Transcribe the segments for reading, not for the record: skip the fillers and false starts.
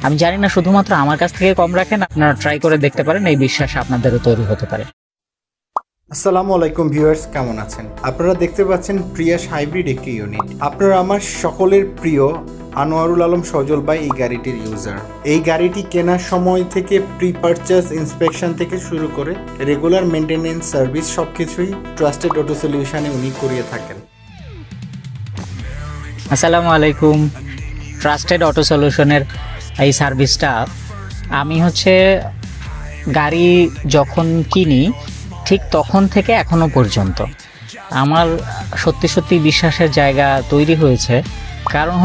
আমি জানি না শুধুমাত্র আমার কাছ থেকে কম রাখেন, আপনারা ট্রাই করে দেখতে পারেন, এই বিশ্বাস আপনাদেরও তৈরি হতে পারে। আসসালামু আলাইকুম ভিউয়ার্স, কেমন আছেন? আপনারা দেখতে পাচ্ছেন প্রিয়াস হাইব্রিড একটি ইউনিট। আপনারা আমার সকলের প্রিয় আনোয়ারুল আলম সজল ভাই এই গাড়িটির ইউজার। এই গাড়িটি কেনার সময় থেকে প্রি পারচেজ ইন্সপেকশন থেকে শুরু করে রেগুলার মেনটেনেন্স সার্ভিস সবকিছুই ট্রাস্টেড অটো সলিউশনে উনি করিয়ে থাকেন। আসসালামু আলাইকুম। ট্রাস্টেড অটো সলিউশনের এই সার্ভিসটা আমি গাড়ি যখন কিনি ঠিক তখন থেকে এখনো পর্যন্ত আমার সত্যি সত্যি বিশ্বাসের জায়গা তৈরি হয়েছে। কারণ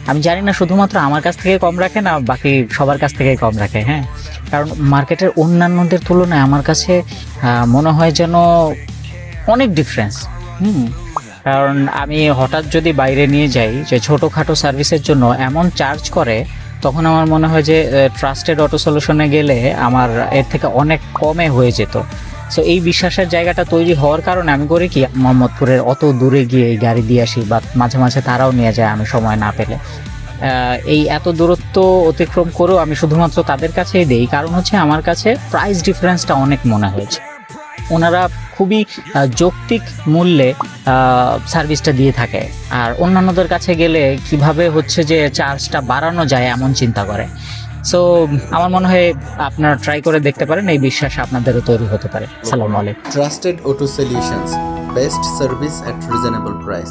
আমি জানি না শুধুমাত্র আমার কাছ থেকে কম রাখে না বাকি সবার কাছ থেকে কম রাখে। হ্যাঁ, কারণ মার্কেটের অন্যান্যদের তুলনায় আমার কাছে মনে হয় যেন অনেক ডিফারেন্স। কারণ আমি হঠাৎ যদি বাইরে নিয়ে যাই যে ছোটোখাটো সার্ভিসের জন্য এমন চার্জ করে, তখন আমার মনে হয় যে ট্রাস্টেড অটো সলিউশনে গেলে আমার এর থেকে অনেক কমে হয়ে যেত। সো এই বিশ্বাসের জায়গাটা তৈরি হওয়ার কারণে আমি করি কি, মোহাম্মদপুরের অত দূরে গিয়ে এই গাড়ি দিয়ে আসি, বা মাঝে মাঝে তারাও নিয়ে যায় আমি সময় না পেলে। এই এত দূরত্ব অতিক্রম করেও আমি শুধুমাত্র তাদের কাছেই দেই, কারণ আমার কাছে প্রাইস ডিফারেন্সটা অনেক মনে হয়েছে। ওনারা খুবই যৌক্তিক মূল্যে সার্ভিসটা দিয়ে থাকে, আর অন্যান্যদের কাছে গেলে কিভাবে যে চার্জটা বাড়ানো যায় এমন চিন্তা করে। সো আমার মনে হয় আপনারা ট্রাই করে দেখতে পারেন, এই বিশ্বাস আপনাদেরও তৈরি হতে পারে। আসসালামু আলাইকুম। Trusted auto solutions, best service at reasonable price.